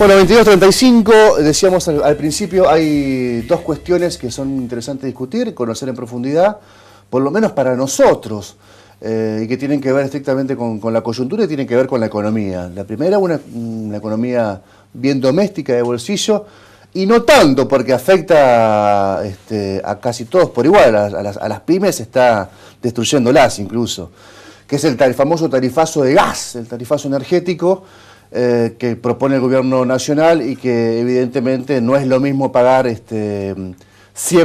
Bueno, 22:35, decíamos al principio, hay dos cuestiones que son interesantes discutir, conocer en profundidad, por lo menos para nosotros, y que tienen que ver estrictamente con la coyuntura y tienen que ver con la economía. La primera, una economía bien doméstica, de bolsillo, y no tanto porque afecta a casi todos por igual, a las pymes está destruyéndolas incluso, que es el famoso tarifazo de gas, el tarifazo energético, que propone el gobierno nacional y que evidentemente no es lo mismo pagar 100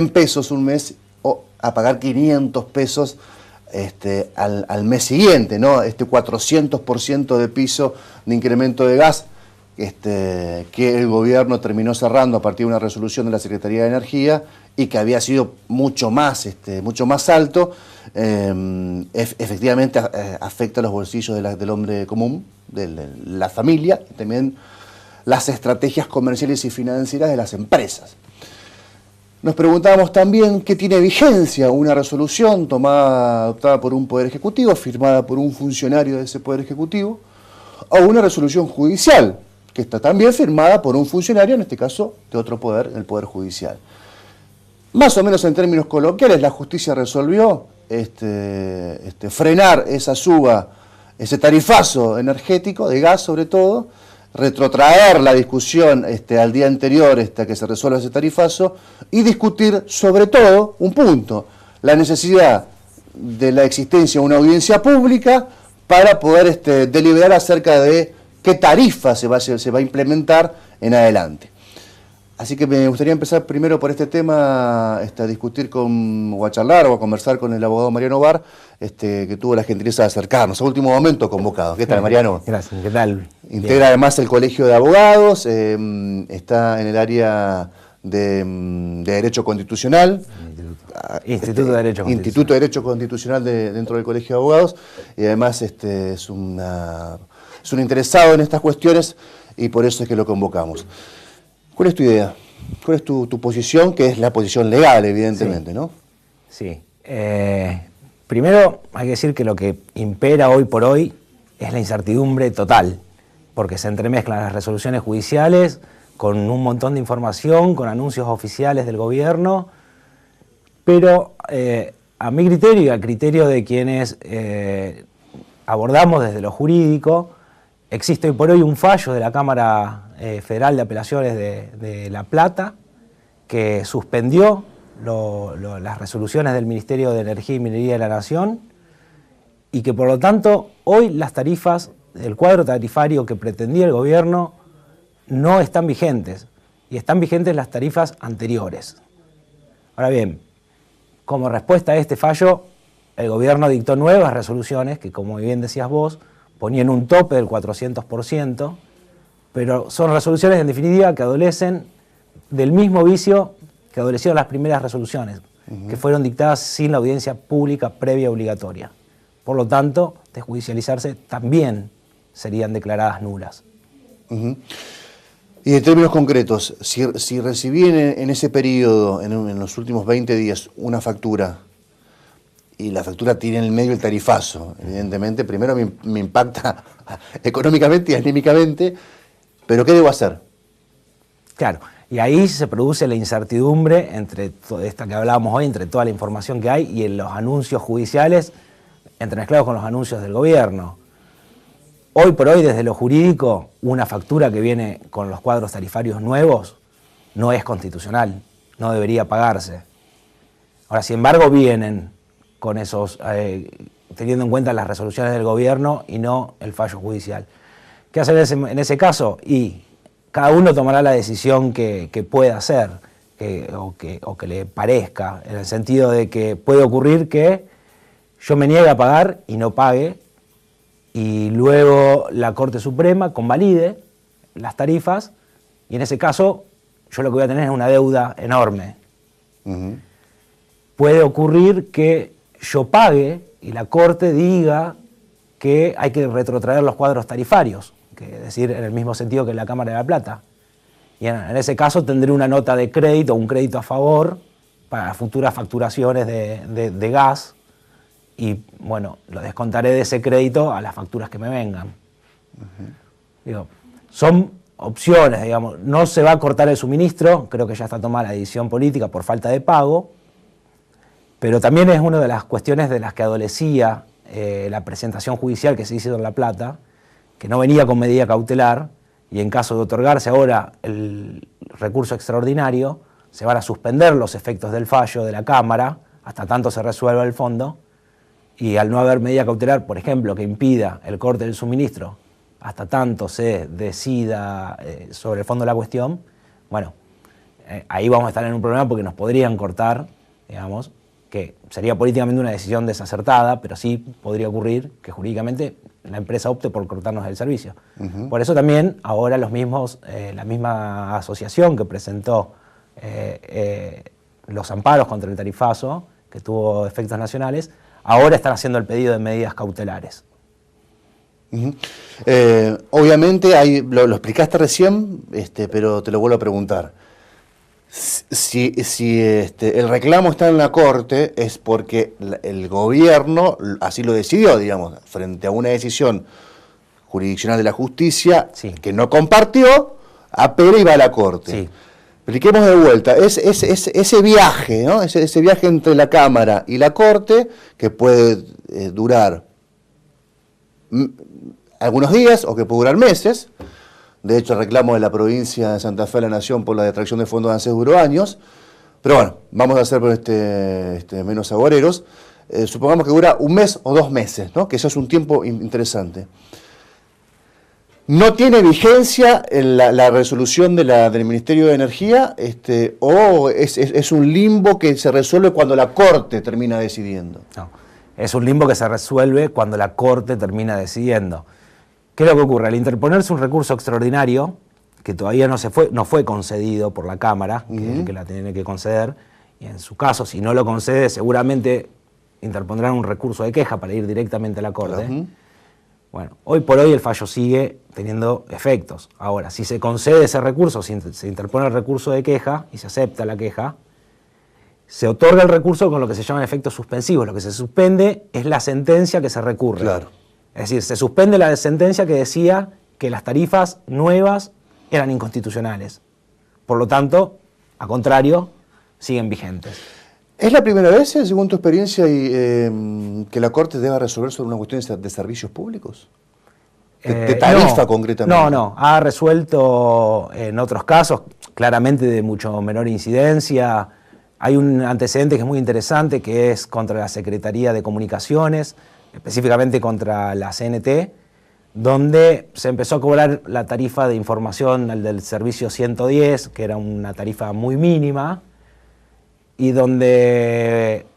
pesos un mes o a pagar 500 pesos al mes siguiente, ¿no? 400% de piso de incremento de gas que el gobierno terminó cerrando a partir de una resolución de la Secretaría de Energía y que había sido mucho más alto, efectivamente afecta los bolsillos del hombre común, de la familia, y también las estrategias comerciales y financieras de las empresas. Nos preguntábamos también qué tiene vigencia una resolución adoptada por un Poder Ejecutivo, firmada por un funcionario de ese Poder Ejecutivo, o una resolución judicial, que está también firmada por un funcionario, en este caso de otro poder, el Poder Judicial. Más o menos en términos coloquiales, la justicia resolvió frenar esa suba, ese tarifazo energético, de gas sobre todo, retrotraer la discusión al día anterior que se resuelva ese tarifazo y discutir sobre todo un punto, la necesidad de la existencia de una audiencia pública para poder deliberar acerca de qué tarifa se va a implementar en adelante. Así que me gustaría empezar primero por este tema, a discutir o a charlar o a conversar con el abogado Mariano Bar, que tuvo la gentileza de acercarnos a último momento convocado. ¿Qué tal, Mariano? Gracias, ¿qué tal? Integra Bien. además el Colegio de Abogados, está en el área de Derecho Constitucional. Instituto de Derecho Constitucional. Instituto de Derecho Constitucional dentro del Colegio de Abogados, y además es un interesado en estas cuestiones y por eso es que lo convocamos. ¿Cuál es tu idea? ¿Cuál es tu posición, que es la posición legal, evidentemente, sí, ¿no? Sí. Primero hay que decir que lo que impera hoy por hoy es la incertidumbre total, porque se entremezclan las resoluciones judiciales con un montón de información, con anuncios oficiales del gobierno, pero a mi criterio y al criterio de quienes abordamos desde lo jurídico, existe hoy por hoy un fallo de la Cámara Federal de Apelaciones de La Plata que suspendió las resoluciones del Ministerio de Energía y Minería de la Nación y que por lo tanto hoy las tarifas, el cuadro tarifario que pretendía el gobierno no están vigentes y están vigentes las tarifas anteriores. Ahora bien, como respuesta a este fallo, el gobierno dictó nuevas resoluciones que, como bien decías vos, ponían un tope del 400%, pero son resoluciones en definitiva que adolecen del mismo vicio que adolecieron las primeras resoluciones, que fueron dictadas sin la audiencia pública previa obligatoria. Por lo tanto, de judicializarse también serían declaradas nulas. Y en términos concretos, si recibí en ese periodo, en los últimos 20 días, una factura, y la factura tiene en el medio el tarifazo, evidentemente, primero me impacta económicamente y anímicamente, pero ¿qué debo hacer? Claro, y ahí se produce la incertidumbre entre toda esta que hablábamos hoy, entre toda la información que hay y en los anuncios judiciales, entremezclados con los anuncios del gobierno. Hoy por hoy, desde lo jurídico, una factura que viene con los cuadros tarifarios nuevos no es constitucional, no debería pagarse. Ahora, sin embargo, vienen con esos, teniendo en cuenta las resoluciones del gobierno y no el fallo judicial. ¿Qué hacer en ese caso? Y cada uno tomará la decisión que pueda hacer o que le parezca, en el sentido de que puede ocurrir que yo me niegue a pagar y no pague, y luego la Corte Suprema convalide las tarifas, y en ese caso yo lo que voy a tener es una deuda enorme. Puede ocurrir que yo pague y la Corte diga que hay que retrotraer los cuadros tarifarios, que es decir, en el mismo sentido que en la Cámara de La Plata. Y en ese caso tendré una nota de crédito, un crédito a favor para futuras facturaciones de gas, y bueno, lo descontaré de ese crédito a las facturas que me vengan. Digo, son opciones, digamos. No se va a cortar el suministro, creo que ya está tomada la decisión política por falta de pago, pero también es una de las cuestiones de las que adolecía la presentación judicial que se hizo en La Plata, que no venía con medida cautelar, y en caso de otorgarse ahora el recurso extraordinario, se van a suspender los efectos del fallo de la Cámara hasta tanto se resuelva el fondo, y al no haber medida cautelar, por ejemplo, que impida el corte del suministro hasta tanto se decida sobre el fondo de la cuestión, bueno, ahí vamos a estar en un problema porque nos podrían cortar, digamos, que sería políticamente una decisión desacertada, pero sí podría ocurrir que jurídicamente la empresa opte por cortarnos el servicio. Por eso también ahora la misma asociación que presentó los amparos contra el tarifazo, que tuvo efectos nacionales, ahora están haciendo el pedido de medidas cautelares. Obviamente, lo explicaste recién, pero te lo vuelvo a preguntar. Si el reclamo está en la Corte es porque el gobierno así lo decidió, digamos, frente a una decisión jurisdiccional de la justicia que no compartió, apela y va a la Corte. Sí. Expliquemos de vuelta, ese viaje, ¿no? Ese viaje entre la Cámara y la Corte, que puede durar algunos días o que puede durar meses. De hecho, el reclamo de la provincia de Santa Fe a la Nación por la detracción de fondos de ANSES duró años. Pero bueno, vamos a ser menos agoreros. Supongamos que dura un mes o 2 meses, ¿no? Que eso es un tiempo interesante. ¿No tiene vigencia la resolución del Ministerio de Energía o es un limbo que se resuelve cuando la Corte termina decidiendo? No, es un limbo que se resuelve cuando la Corte termina decidiendo. ¿Qué es lo que ocurre? Al interponerse un recurso extraordinario, que todavía no fue concedido por la Cámara, que la tiene que conceder, y en su caso, si no lo concede, seguramente interpondrán un recurso de queja para ir directamente a la Corte. Bueno, hoy por hoy el fallo sigue teniendo efectos. Ahora, si se concede ese recurso, si se interpone el recurso de queja y se acepta la queja, se otorga el recurso con lo que se llaman efectos suspensivos. Lo que se suspende es la sentencia que se recurre. Claro. Es decir, se suspende la sentencia que decía que las tarifas nuevas eran inconstitucionales. Por lo tanto, a contrario, siguen vigentes. ¿Es la primera vez, según tu experiencia, que la Corte deba resolver sobre una cuestión de servicios públicos? ¿De tarifa concretamente? No. Ha resuelto en otros casos, claramente de mucho menor incidencia. Hay un antecedente que es muy interesante, que es contra la Secretaría de Comunicaciones, específicamente contra la CNT, donde se empezó a cobrar la tarifa de información del servicio 110, que era una tarifa muy mínima, y donde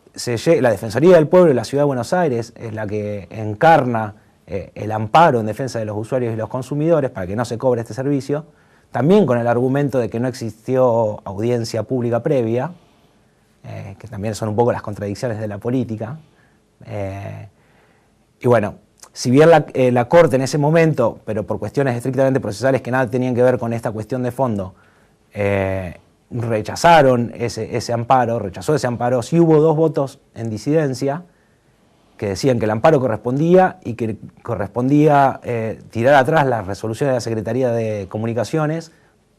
la Defensoría del Pueblo de la Ciudad de Buenos Aires es la que encarna el amparo en defensa de los usuarios y los consumidores para que no se cobre este servicio, también con el argumento de que no existió audiencia pública previa, que también son un poco las contradicciones de la política. Y bueno, si bien la Corte en ese momento, pero por cuestiones estrictamente procesales que nada tenían que ver con esta cuestión de fondo, rechazó ese amparo, sí hubo 2 votos en disidencia que decían que el amparo correspondía y que correspondía tirar atrás las resoluciones de la Secretaría de Comunicaciones,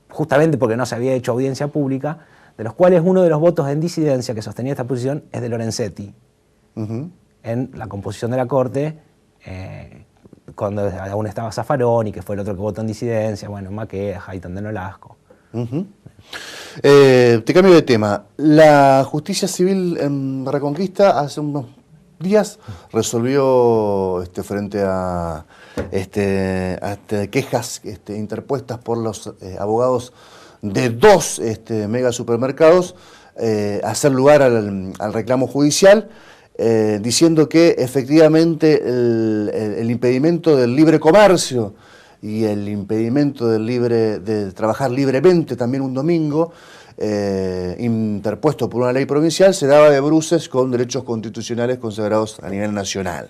justamente porque no se había hecho audiencia pública, de los cuales uno de los votos en disidencia que sostenía esta posición es de Lorenzetti, en la composición de la Corte, cuando aún estaba Zaffaroni, y que fue el otro que votó en disidencia, bueno, Maqueda, Haitán de Nolasco. Te cambio de tema. La justicia civil en Reconquista hace unos días resolvió frente a quejas interpuestas por los abogados de 2 mega supermercados, hacer lugar al reclamo judicial, diciendo que efectivamente el impedimento del libre comercio y el impedimento de trabajar libremente también un domingo, interpuesto por una ley provincial, se daba de bruces con derechos constitucionales consagrados a nivel nacional.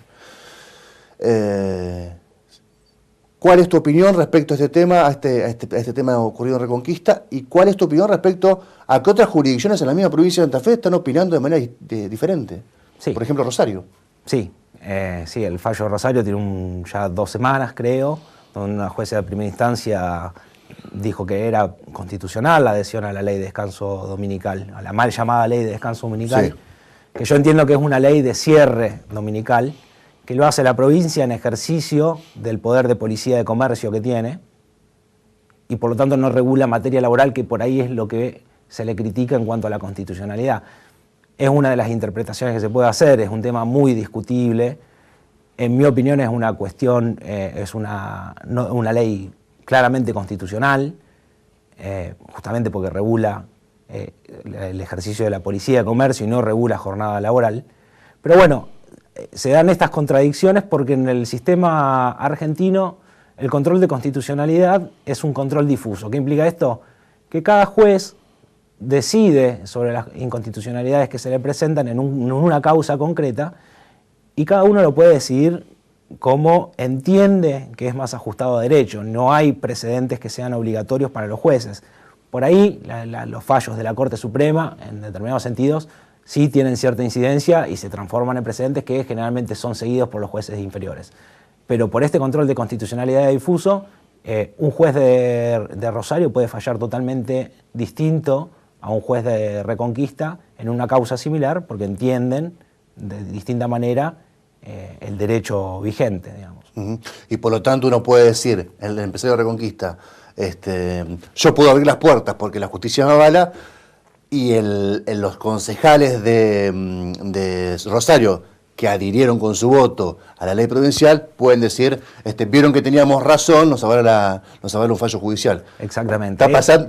¿Cuál es tu opinión respecto a este tema, a este tema ocurrido en Reconquista? ¿Y cuál es tu opinión respecto a que otras jurisdicciones en la misma provincia de Santa Fe están opinando de manera diferente? Sí. Por ejemplo, Rosario. Sí, el fallo de Rosario tiene ya 2 semanas, creo, donde una jueza de primera instancia dijo que era constitucional la adhesión a la ley de descanso dominical, a la mal llamada ley de descanso dominical, sí, que yo entiendo que es una ley de cierre dominical, que lo hace la provincia en ejercicio del poder de policía de comercio que tiene, y por lo tanto no regula materia laboral, que por ahí es lo que se le critica en cuanto a la constitucionalidad. Es una de las interpretaciones que se puede hacer, es un tema muy discutible. En mi opinión es una cuestión, es una ley claramente constitucional, justamente porque regula el ejercicio de la policía de comercio y no regula jornada laboral. Pero bueno, se dan estas contradicciones porque en el sistema argentino el control de constitucionalidad es un control difuso. ¿Qué implica esto? Que cada juez decide sobre las inconstitucionalidades que se le presentan en una causa concreta y cada uno lo puede decidir como entiende que es más ajustado a derecho. No hay precedentes que sean obligatorios para los jueces. Por ahí los fallos de la Corte Suprema, en determinados sentidos, sí tienen cierta incidencia y se transforman en precedentes que generalmente son seguidos por los jueces inferiores. Pero por este control de constitucionalidad difuso, un juez de Rosario puede fallar totalmente distinto a un juez de Reconquista en una causa similar porque entienden de distinta manera el derecho vigente, digamos. Y por lo tanto uno puede decir, el empresario de Reconquista, yo puedo abrir las puertas porque la justicia me avala, y los concejales de Rosario que adhirieron con su voto a la ley provincial pueden decir, vieron que teníamos razón, nos avala un fallo judicial. Exactamente.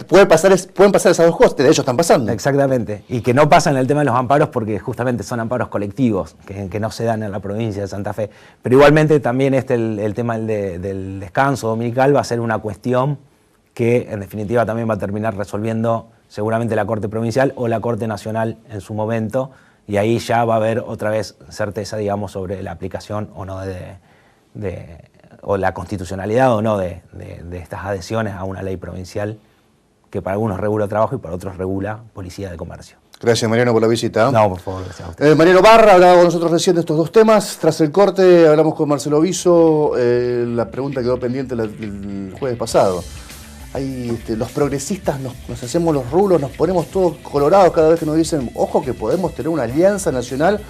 Pueden pasar esas dos cosas, de hecho están pasando. Exactamente. Y que no pasa en el tema de los amparos porque justamente son amparos colectivos que no se dan en la provincia de Santa Fe. Pero igualmente también el tema del descanso dominical va a ser una cuestión que en definitiva también va a terminar resolviendo seguramente la Corte Provincial o la Corte Nacional en su momento, y ahí ya va a haber otra vez certeza, digamos, sobre la aplicación o no o la constitucionalidad o no de estas adhesiones a una ley provincial que para algunos regula trabajo y para otros regula policía de comercio. Gracias, Mariano, por la visita. No, por favor, gracias a usted. Mariano Barra hablaba con nosotros recién de estos dos temas. Tras el corte hablamos con Marcelo Viso. La pregunta quedó pendiente el jueves pasado. Los progresistas nos hacemos los rulos, nos ponemos todos colorados cada vez que nos dicen, ojo que podemos tener una alianza nacional,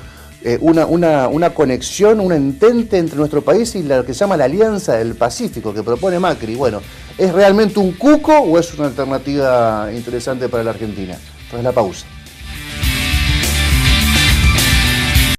una conexión, un entente entre nuestro país y lo que se llama la Alianza del Pacífico que propone Macri. Bueno, ¿es realmente un cuco o es una alternativa interesante para la Argentina? Tras la pausa.